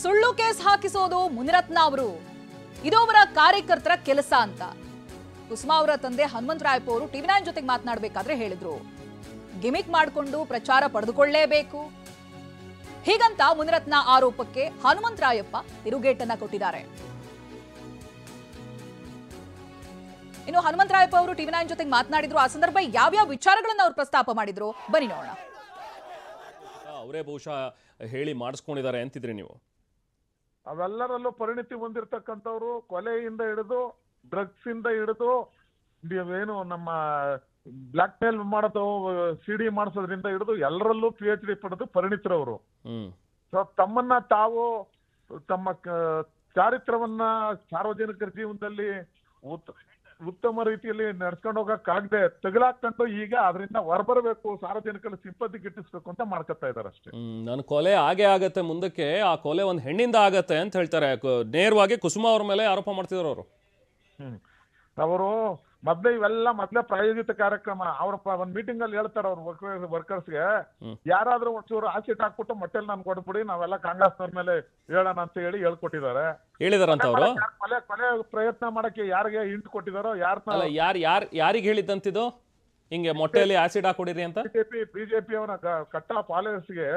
ಸುಳ್ಳು ಕೇಸ್ ಹಾಕಿಸೋದು ಮುನಿರತ್ನ ಅವರು ಇದು ಅವರ ಕಾರ್ಯಕರ್ತರ ಕೆಲಸ ಅಂತ ಕುಸುಮಾ ಅವರ ತಂದೆ ಹನುಮಂತರಾಯಪ್ಪ ಅವರು ಟಿವಿ9 ಜೊತೆಗೆ ಮಾತನಾಡಬೇಕಾದ್ರೆ ಹೇಳಿದ್ರು. ಗಿಮಿಕ್ ಮಾಡಿಕೊಂಡು ಪ್ರಚಾರ ಪಡೆದುಕೊಳ್ಳಲೇಬೇಕು ಹೀಗಂತ ಮುನಿರತ್ನ ಆರೋಪಕ್ಕೆ ಹನುಮಂತರಾಯಪ್ಪ ತಿರುಗೇಟನ್ನ ಕೊಟ್ಟಿದ್ದಾರೆ. ಇನ್ನು ಹನುಮಂತರಾಯಪ್ಪ ಅವರು ಟಿವಿ9 ಜೊತೆಗೆ ಮಾತನಾಡಿದ್ರು. ಆ ಸಂದರ್ಭ ಯಾವ್ಯಾವ ವಿಚಾರಗಳನ್ನ ಅವರು ಪ್ರಸ್ತಾಪ ಮಾಡಿದ್ರು ಬನ್ನಿ ನೋಡೋಣ. ಅವರೇ ಬಹುಶಃ ಹೇಳಿ ಮಾಡಿಸ್ಕೊಂಡಿದ್ದಾರೆ ಅಂತಿದ್ರಿ ನೀವು. ಅವೆಲ್ಲರಲ್ಲೂ ಪರಿಣಿತಿ ಹೊಂದಿರತಕ್ಕಂಥವ್ರು, ಕೊಲೆಯಿಂದ ಹಿಡಿದು ಡ್ರಗ್ಸ್ ಇಂದ ಹಿಡಿದು ಏನು ನಮ್ಮ ಬ್ಲಾಕ್ ಮೇಲ್ ಮಾಡೋದು, ಸಿಡಿ ಮಾಡಿಸೋದ್ರಿಂದ ಹಿಡಿದು ಎಲ್ಲರಲ್ಲೂ PhD ಪಡೆದು ಪರಿಣಿತರವರು. ಸೊ ತಮ್ಮನ್ನ ತಾವು ತಮ್ಮ ಚಾರಿತ್ರವನ್ನ ಸಾರ್ವಜನಿಕರ ಜೀವನದಲ್ಲಿ ಉತ್ತಮ ರೀತಿಯಲ್ಲಿ ನಡ್ಸ್ಕೊಂಡು ಹೋಗಕ್ಕಾಗದೆ ತಗಲಾಕೊಂಡು ಈಗ ಅದರಿಂದ ಹೊರಬರಬೇಕು, ಸಾರ್ವಜನಿಕರ ಸಿಂಪತಿ ಗಿಟ್ಟಿಸ್ಬೇಕು ಅಂತ ಮಾಡ್ಕೊತಾ ಇದಾರೆ ಅಷ್ಟೇ. ನಾನು ಕೊಲೆ ಆಗೇ ಆಗತ್ತೆ, ಮುಂದಕ್ಕೆ ಆ ಕೊಲೆ ಒಂದು ಹೆಣ್ಣಿಂದ ಆಗತ್ತೆ ಅಂತ ಹೇಳ್ತಾರೆ. ನೇರವಾಗಿ ಕುಸುಮಾ ಅವ್ರ ಮೇಲೆ ಆರೋಪ ಮಾಡ್ತಿದ್ರು ಅವರು. ಅವರು ಮೊದ್ಲೇ ಪ್ರಾಯೋಜಿತ ಕಾರ್ಯಕ್ರಮ. ಅವ್ರ ಒಂದ್ ಮೀಟಿಂಗ್ ಅಲ್ಲಿ ಹೇಳ್ತಾರೆ ಅವ್ರ ವರ್ಕರ್ಸ್ಗೆ, ಯಾರಾದ್ರೂ ಒಂಚೂರು ಆಸಿಡ್ ಹಾಕ್ಬಿಟ್ಟು ಮೊಟ್ಟೆಲ್ ನಾನು ಕೊಡ್ಬಿಡಿ, ನಾವೆಲ್ಲ ಕಾಂಗ್ರೆಸ್ನವ್ರ ಮೇಲೆ ಹೇಳೋಣ ಅಂತ ಹೇಳಿ ಹೇಳ್ಕೊಟ್ಟಿದ್ದಾರೆ. ಹೇಳಿದಾರಂತ ಅವರು ಕೊಲೆ ಪ್ರಯತ್ನ ಮಾಡಕ್ಕೆ ಯಾರಿಗೆ ಹಿಂಟ್ ಕೊಟ್ಟಿದಾರೋ ಯಾರಿಗೆ ಹೇಳಿದ್ದಂತಿದ್ದು ಹಿಂಗೆ ಮೊಟ್ಟೆಯಲ್ಲಿ ಆಸಿಡ್ ಹಾಕೊಡಿರಿ ಅಂತ ಬಿಜೆಪಿ ಅವರ ಕಟ್ಟ ಫಾಲೋವರ್ಸ್ಗೆ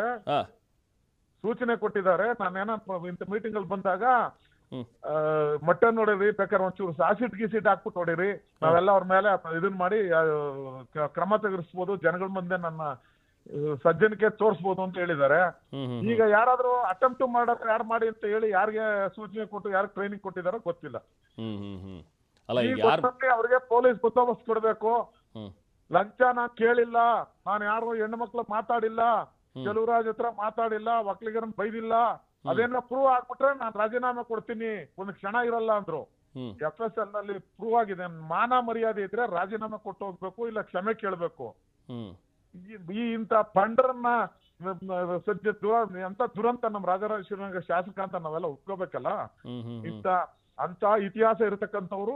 ಸೂಚನೆ ಕೊಟ್ಟಿದ್ದಾರೆ. ನಾನೇನ ಇಂಥ ಮೀಟಿಂಗ್ ಅಲ್ಲಿ ಬಂದಾಗ ಮೊಟ್ಟೆ ನೋಡಿರಿ, ಬೇಕಾದ್ರೆ ಒಂಚೂರು ಆಸಿಡ್ ಗೀಸಿಡ್ ಹಾಕ್ಬಿಟ್ಟು ನೋಡಿರಿ, ನಾವೆಲ್ಲ ಅವ್ರ ಮೇಲೆ ಇದನ್ ಮಾಡಿ ಕ್ರಮ ತೆಗೆಸ್ಬೋದು, ಜನಗಳ ಮುಂದೆ ನನ್ನ ಸಜ್ಜನಿಕೆ ತೋರಿಸ್ಬೋದು ಅಂತ ಹೇಳಿದ್ದಾರೆ. ಈಗ ಯಾರಾದ್ರೂ ಅಟೆಂಪ್ಟ್ ಮಾಡೋದು ಯಾರು ಮಾಡಿ ಅಂತ ಹೇಳಿ ಯಾರಿಗೆ ಸೂಚನೆ ಕೊಟ್ಟು ಯಾರು ಟ್ರೈನಿಂಗ್ ಕೊಟ್ಟಿದಾರೋ ಗೊತ್ತಿಲ್ಲ. ಅವ್ರಿಗೆ ಪೊಲೀಸ್ ಬಂದೋಬಸ್ತ್ ಕೊಡ್ಬೇಕು. ಲಂಚ ನಾನ್ ಕೇಳಿಲ್ಲ, ನಾನು ಯಾರು ಹೆಣ್ಣು ಮಕ್ಳು ಮಾತಾಡಿಲ್ಲ, ಕೆಲವರಾಜ್ ಹತ್ರ ಮಾತಾಡಿಲ್ಲ, ಒಕ್ಕಲಿಗರನ್ನ ಬೈದಿಲ್ಲ, ಅದೇನ ಪ್ರೂವ್ ಆಗ್ಬಿಟ್ರೆ ನಾನು ರಾಜೀನಾಮೆ ಕೊಡ್ತೀನಿ, ಒಂದು ಕ್ಷಣ ಇರಲ್ಲ ಅಂದ್ರು. FSL ನಲ್ಲಿ ಪ್ರೂವ್ ಆಗಿದೆ. ಮಾನ ಮರ್ಯಾದೆ ಇದ್ರೆ ರಾಜೀನಾಮೆ ಕೊಟ್ಟು ಹೋಗ್ಬೇಕು, ಇಲ್ಲ ಕ್ಷಮೆ ಕೇಳ್ಬೇಕು. ಈ ಇಂತ ಪಂಡರನ್ನ ಎಂತ ದುರಂತ ನಮ್ಮ ರಾಜರಾಜೇಶ್ವರ ಶಾಸಕ ಅಂತ ನಾವೆಲ್ಲ ಒಪ್ಕೋಬೇಕಲ್ಲ. ಅಂತ ಇತಿಹಾಸ ಇರತಕ್ಕಂಥವ್ರು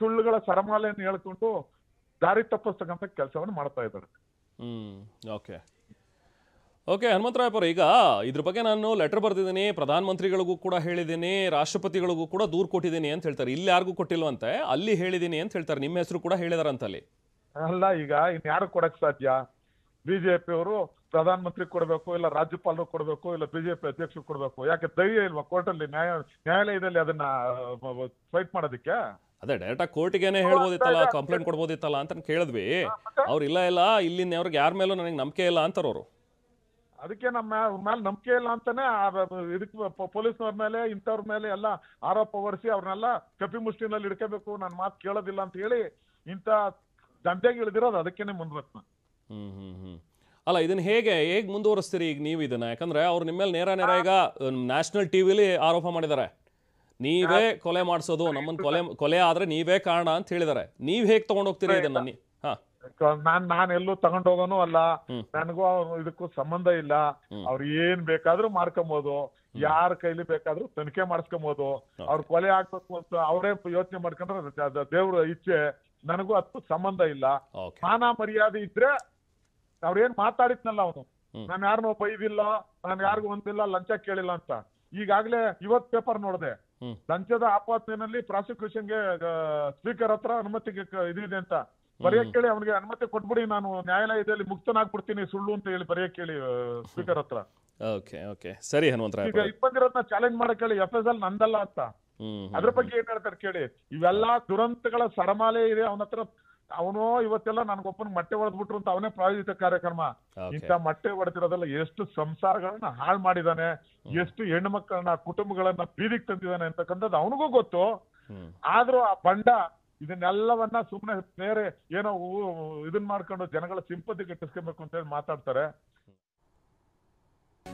ಸುಳ್ಳುಗಳ ಸರಮಾಲೆಯನ್ನು ಹೇಳ್ಕೊಂಡು ದಾರಿ ತಪ್ಪಿಸ್ತಕ್ಕಂಥ ಕೆಲಸವನ್ನು ಮಾಡ್ತಾ ಇದ್ದಾರೆ. ಓಕೆ ಹನುಮಂತರಾಯಪ್ಪ, ಈಗ ಇದ್ರ ಬಗ್ಗೆ ನಾನು ಲೆಟರ್ ಬರ್ದಿದ್ದೀನಿ, ಪ್ರಧಾನಮಂತ್ರಿಗಳಿಗೂ ಕೂಡ ಹೇಳಿದ್ದೀನಿ, ರಾಷ್ಟ್ರಪತಿಗಳಿಗೂ ಕೂಡ ದೂರು ಕೊಟ್ಟಿದ್ದೀನಿ ಅಂತ ಹೇಳ್ತಾರೆ. ಇಲ್ಲಿ ಯಾರಿಗೂ ಕೊಟ್ಟಿಲ್ವಂತೆ, ಅಲ್ಲಿ ಹೇಳಿದ್ದೀನಿ ಅಂತ ಹೇಳ್ತಾರೆ. ನಿಮ್ಮ ಹೆಸರು ಕೂಡ ಹೇಳಿದಾರಂತಲ್ಲಿ. ಅಲ್ಲ, ಈಗ ಇನ್ಯಾರು ಕೊಡಕ್ ಸಾಧ್ಯ? ಬಿಜೆಪಿ ಅವರು ಪ್ರಧಾನಮಂತ್ರಿ ಕೊಡ್ಬೇಕು, ಇಲ್ಲ ರಾಜ್ಯಪಾಲರು ಕೊಡ್ಬೇಕು, ಇಲ್ಲ ಬಿಜೆಪಿ ಅಧ್ಯಕ್ಷರು ಕೊಡ್ಬೇಕು. ಯಾಕೆ ಧೈರ್ಯ ಇಲ್ವಾ ಕೋರ್ಟಲ್ಲಿ, ನ್ಯಾಯಾಲಯದಲ್ಲಿ ಅದನ್ನ ಫೈಟ್ ಮಾಡೋದಿಕ್ಕೆ? ಅದೇ ಡೈರೆಕ್ಟ್ ಆಗಿ ಕೋರ್ಟಿಗೇನೆ ಹೇಳ್ಬೋದಿತ್ತಲ್ಲ, ಕಂಪ್ಲೇಂಟ್ ಕೊಡ್ಬೋದಿತ್ತಲ್ಲ ಅಂತ ಕೇಳಿದ್ವಿ. ಅವ್ರು ಇಲ್ಲ ಇಲ್ಲಿನ ಅವ್ರಿಗೆ ಯಾರ ಮೇಲೂ ನನಗೆ ನಂಬಿಕೆ ಇಲ್ಲ ಅಂತಾರ ಅವರು. ಅದಕ್ಕೆ ನಮ್ಮ ಮೇಲೆ ನಂಬಿಕೆ ಇಲ್ಲ ಅಂತಾನೆ ಇದಕ್ಕೆ ಪೊಲೀಸ್ನವ್ರ ಮೇಲೆ ಇಂಥವ್ರ ಮೇಲೆ ಎಲ್ಲ ಆರೋಪ ಹೊರಿಸಿ ಅವ್ರನ್ನೆಲ್ಲ ಕಪಿ ಮುಷ್ಟಿನಲ್ಲಿ ಹಿಡ್ಕೋಬೇಕು, ನನ್ನ ಮಾತು ಕೇಳೋದಿಲ್ಲ ಅಂತ ಹೇಳಿ ಇಂಥ ದಂಧೆಗೆ ಇಳಿದಿರೋದು. ಅದಕ್ಕೇನೆ ಮುಂದುವರ್ತ. ಅಲ್ಲ, ಇದನ್ನ ಹೇಗೆ ಮುಂದುವರಿಸ್ತೀರಿ ಈಗ ನೀವು ಇದನ್ನ? ಯಾಕಂದ್ರೆ ಅವ್ರು ನಿಮ್ಮ ಮೇಲೆ ನೇರ ಈಗ ನ್ಯಾಷನಲ್ ಟಿವಿಲಿ ಆರೋಪ ಮಾಡಿದ್ದಾರೆ, ನೀವೇ ಕೊಲೆ ಮಾಡಿಸೋದು, ನಮ್ಮನ್ನ ಕೊಲೆ ಆದ್ರೆ ನೀವೇ ಕಾರಣ ಅಂತ ಹೇಳಿದ್ದಾರೆ. ನೀವ್ ಹೇಗ್ ತಗೊಂಡೋಗ್ತೀರಿ ಇದನ್ನ? ನಾನ್ ಎಲ್ಲೂ ತಗೊಂಡೋಗೋನು ಅಲ್ಲ, ನನಗೂ ಇದಕ್ಕೂ ಸಂಬಂಧ ಇಲ್ಲ. ಅವ್ರು ಏನ್ ಬೇಕಾದ್ರೂ ಮಾಡ್ಕೊಬಹುದು, ಯಾರ ಕೈಲಿ ಬೇಕಾದ್ರೂ ತನಿಖೆ ಮಾಡಿಸ್ಕೊಬಹುದು. ಅವ್ರ ಕೊಲೆ ಆಗ್ಬೇಕು ಅಂತ ಅವರೇ ಯೋಚನೆ ಮಾಡ್ಕೊಂಡ್ರೆ ದೇವ್ರ ಇಚ್ಛೆ, ನನಗೂ ಅದಕ್ಕೂ ಸಂಬಂಧ ಇಲ್ಲ. ಮಾನ ಮರ್ಯಾದೆ ಇದ್ರೆ ಅವ್ರೇನ್ ಮಾತಾಡಿದ್ನಲ್ಲ ಅವನು, ನಾನ್ ಯಾರನ್ನೂ ಬೈದಿಲ್ಲ, ನಾನ್ ಯಾರಿಗೂ ಒಂದಿಲ್ಲ, ಲಂಚ ಕೇಳಿಲ್ಲ ಅಂತ. ಈಗಾಗ್ಲೇ ಇವತ್ ಪೇಪರ್ ನೋಡಿದೆ, ಲಂಚದ ಆಪಾದನೆಯಲ್ಲಿ ಪ್ರಾಸಿಕ್ಯೂಷನ್ಗೆ ಸ್ಪೀಕರ್ ಹತ್ರ ಅನುಮತಿಗೆ ಇದಿದೆ ಅಂತ ಬರೆಯಕ್ ಕೇಳಿ ಅವನಿಗೆ ಅನುಮತಿ ಕೊಟ್ಬಿಡಿ, ನಾನು ನ್ಯಾಯಾಲಯದಲ್ಲಿ ಮುಕ್ತನಾಗ್ಬಿಡ್ತೀನಿ ಸುಳ್ಳು ಅಂತ ಹೇಳಿ ಬರೆಯಕ್ ಕೇಳಿ ಸ್ಪೀಕರ್ ಹತ್ರ. ಸರಿ ಹನುಮಂತರಾಯಪ್ಪ, ಈಗ ಇಪ್ಪಂದಿರೋದನ್ನ ಚಾಲೆಂಜ್ ಮಾಡಕ್ ಹೇಳಿ FSL ನಂದಲ್ಲ ಅಂತ. ಅದ್ರ ಬಗ್ಗೆ ಏನ್ ಹೇಳ್ತಾರೆ ಕೇಳಿ. ಇವೆಲ್ಲಾ ದುರಂತಗಳ ಸರಮಾಲೆ ಇದೆ ಅವನ ಹತ್ರ. ಅವನು ಇವತ್ತೆಲ್ಲ ನನ್ಗೊಬ್ಬನ ಮೊಟ್ಟೆ ಹೊಡೆದ್ಬಿಟ್ರು ಅಂತ ಅವನೇ ಪ್ರಾಯೋಜಿತ ಕಾರ್ಯಕ್ರಮ. ಇಂಥ ಮೊಟ್ಟೆ ಹೊಡೆದಿರೋದೆಲ್ಲ ಎಷ್ಟು ಸಂಸಾರಗಳನ್ನ ಹಾಳು ಮಾಡಿದಾನೆ, ಎಷ್ಟು ಹೆಣ್ಣು ಮಕ್ಕಳನ್ನ ಕುಟುಂಬಗಳನ್ನ ಬೀದಿಗೆ ತಂದಿದ್ದಾನೆ ಅಂತಕ್ಕಂಥದ್ದು ಅವನಿಗೂ ಗೊತ್ತು. ಆದ್ರೂ ಆ ಬಂಡ ಇದನ್ನೆಲ್ಲವನ್ನ ಸುಮ್ನೆ ಬೇರೆ ಏನೋ ಇದನ್ ಮಾಡ್ಕೊಂಡು ಜನಗಳ ಸಿಂಪತಿ ಗಿಟ್ಟಿಸ್ಕೊಬೇಕು ಅಂತ ಹೇಳಿ ಮಾತಾಡ್ತಾರೆ.